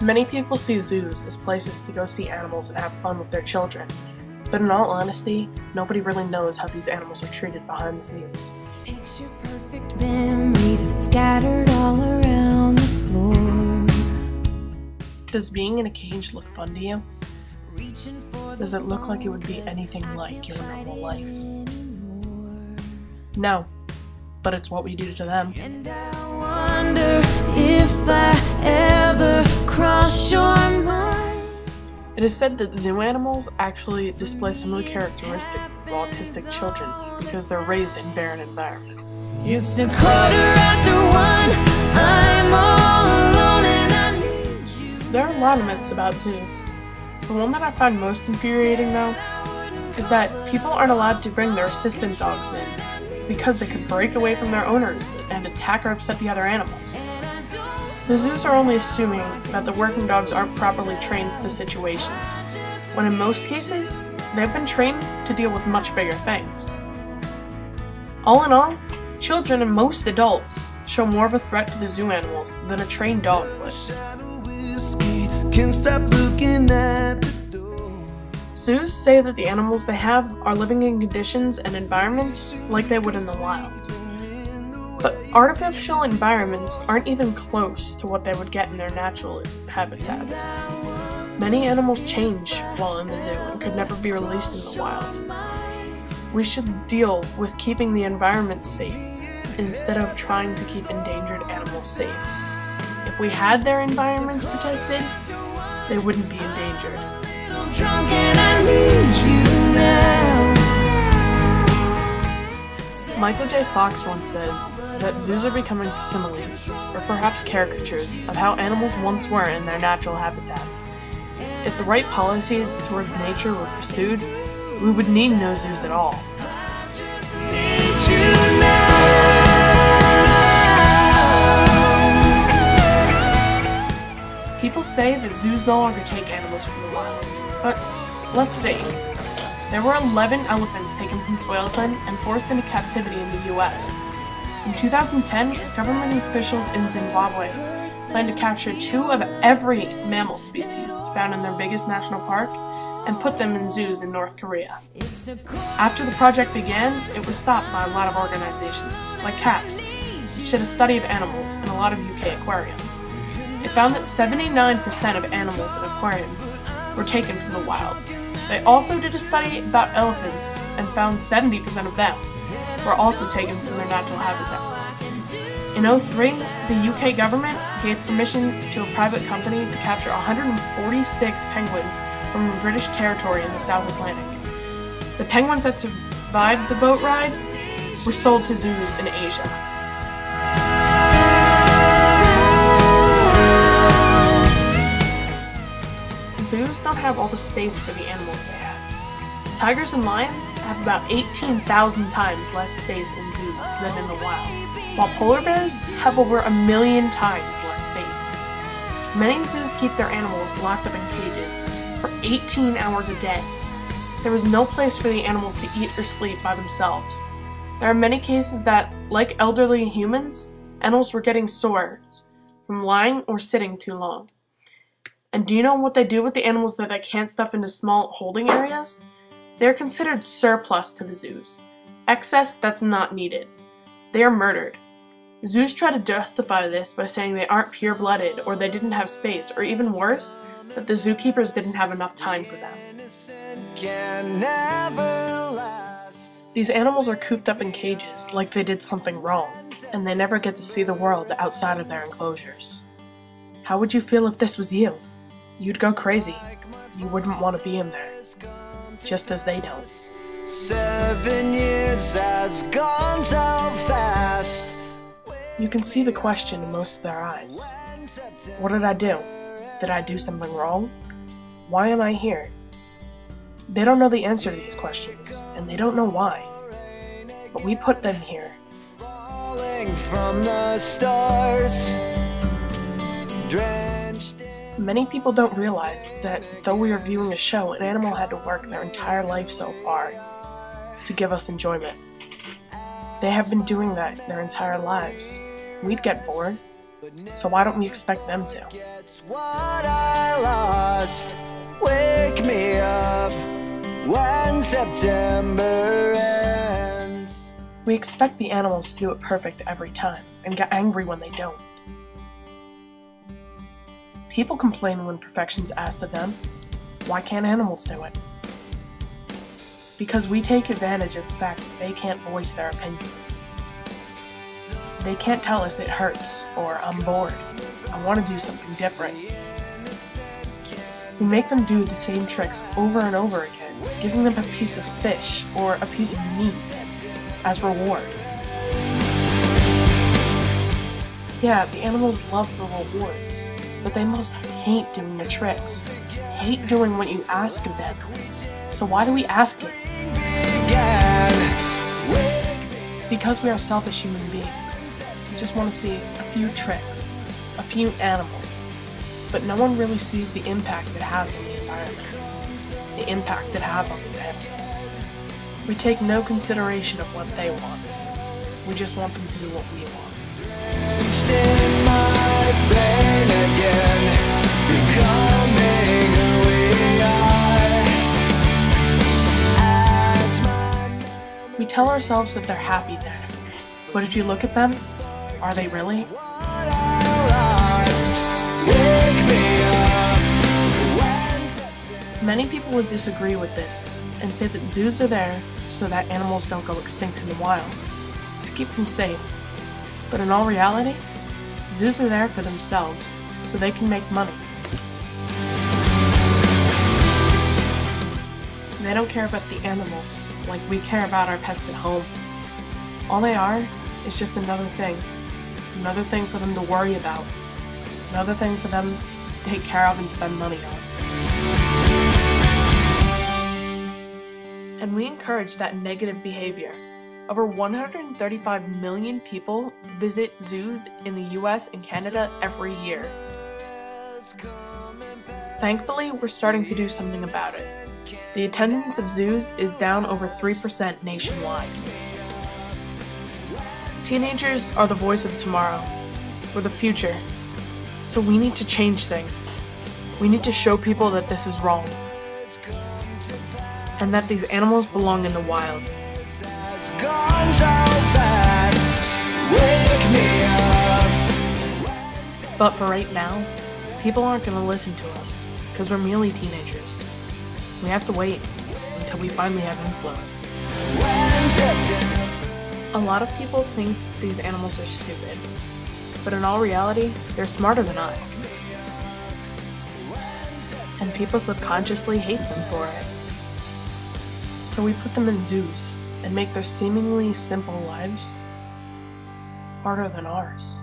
Many people see zoos as places to go see animals and have fun with their children, but in all honesty, nobody really knows how these animals are treated behind the scenes. Picture perfect memories scattered all around the floor. Does being in a cage look fun to you? Does it look like it would be anything like your normal life? No, but it's what we do to them. And I wonder if I ever cross your mind. It is said that zoo animals actually display some of the characteristics of autistic children because they're raised in barren environments. It's 1:15, I'm all alone and I need you. There are a lot of myths about zoos. The one that I find most infuriating though is that people aren't allowed to bring their assistant dogs in because they could break away from their owners and attack or upset the other animals. The zoos are only assuming that the working dogs aren't properly trained for the situations, when in most cases, they've been trained to deal with much bigger things. All in all, children and most adults show more of a threat to the zoo animals than a trained dog would. Zoos say that the animals they have are living in conditions and environments like they would in the wild. But artificial environments aren't even close to what they would get in their natural habitats. Many animals change while in the zoo and could never be released in the wild. We should deal with keeping the environment safe instead of trying to keep endangered animals safe. If we had their environments protected, they wouldn't be endangered. Drunk and I need you now. Michael J. Fox once said that zoos are becoming facsimiles, or perhaps caricatures, of how animals once were in their natural habitats. If the right policies toward nature were pursued, we would need no zoos at all. People say that zoos no longer take animals from the wild, but let's see. There were 11 elephants taken from Swaziland and forced into captivity in the US. In 2010, government officials in Zimbabwe planned to capture 2 of every mammal species found in their biggest national park and put them in zoos in North Korea. After the project began, it was stopped by a lot of organizations, like CAPS, which did a study of animals in a lot of UK aquariums. It found that 79% of animals in aquariums were taken from the wild. They also did a study about elephants and found 70% of them were also taken from their natural habitats. In 2003, the UK government gave permission to a private company to capture 146 penguins from the British territory in the South Atlantic. The penguins that survived the boat ride were sold to zoos in Asia. Zoos don't have all the space for the animals they have. Tigers and lions have about 18,000 times less space in zoos than in the wild, while polar bears have over 1 million times less space. Many zoos keep their animals locked up in cages for 18 hours a day. There is no place for the animals to eat or sleep by themselves. There are many cases that, like elderly humans, animals were getting sores from lying or sitting too long. And do you know what they do with the animals that they can't stuff into small holding areas? They are considered surplus to the zoos. Excess that's not needed. They are murdered. Zoos try to justify this by saying they aren't pure-blooded or they didn't have space, or even worse, that the zookeepers didn't have enough time for them. These animals are cooped up in cages like they did something wrong, and they never get to see the world outside of their enclosures. How would you feel if this was you? You'd go crazy. You wouldn't want to be in there. Just as they don't. 7 years has gone so fast. You can see the question in most of their eyes. What did I do? Did I do something wrong? Why am I here? They don't know the answer to these questions, and they don't know why. But we put them here. Falling from the stars. Many people don't realize that though we are viewing a show, an animal had to work their entire life so far to give us enjoyment. They have been doing that their entire lives. We'd get bored. So why don't we expect them to? It's what I lost. Wake me up when September ends. We expect the animals to do it perfect every time and get angry when they don't. People complain when perfection's asked of them. Why can't animals do it? Because we take advantage of the fact that they can't voice their opinions. They can't tell us it hurts or I'm bored, I want to do something different. We make them do the same tricks over and over again, giving them a piece of fish or a piece of meat as reward. Yeah, the animals love the rewards, but they must hate doing the tricks, hate doing what you ask of them. So why do we ask it? Because we are selfish human beings. We just want to see a few tricks, a few animals, but no one really sees the impact it has on the environment, the impact it has on these animals. We take no consideration of what they want. We just want them to do what we want. In my brain again, becoming who we are. As my We tell ourselves that they're happy there, but if you look at them, are they really? Many people would disagree with this and say that zoos are there so that animals don't go extinct in the wild, to keep them safe. But in all reality, zoos are there for themselves so they can make money. They don't care about the animals like we care about our pets at home. All they are is just another thing for them to worry about, another thing for them to take care of and spend money on. And we encourage that negative behavior. Over 135 million people visit zoos in the US and Canada every year. Thankfully, we're starting to do something about it. The attendance of zoos is down over 3% nationwide. Teenagers are the voice of tomorrow. We're the future. So we need to change things. We need to show people that this is wrong. And that these animals belong in the wild. It's gone so fast. Wake me up. But for right now, people aren't going to listen to us because we're merely teenagers. We have to wait until we finally have influence. A lot of people think these animals are stupid, but in all reality, they're smarter than us. And people subconsciously hate them for it. So we put them in zoos and make their seemingly simple lives harder than ours.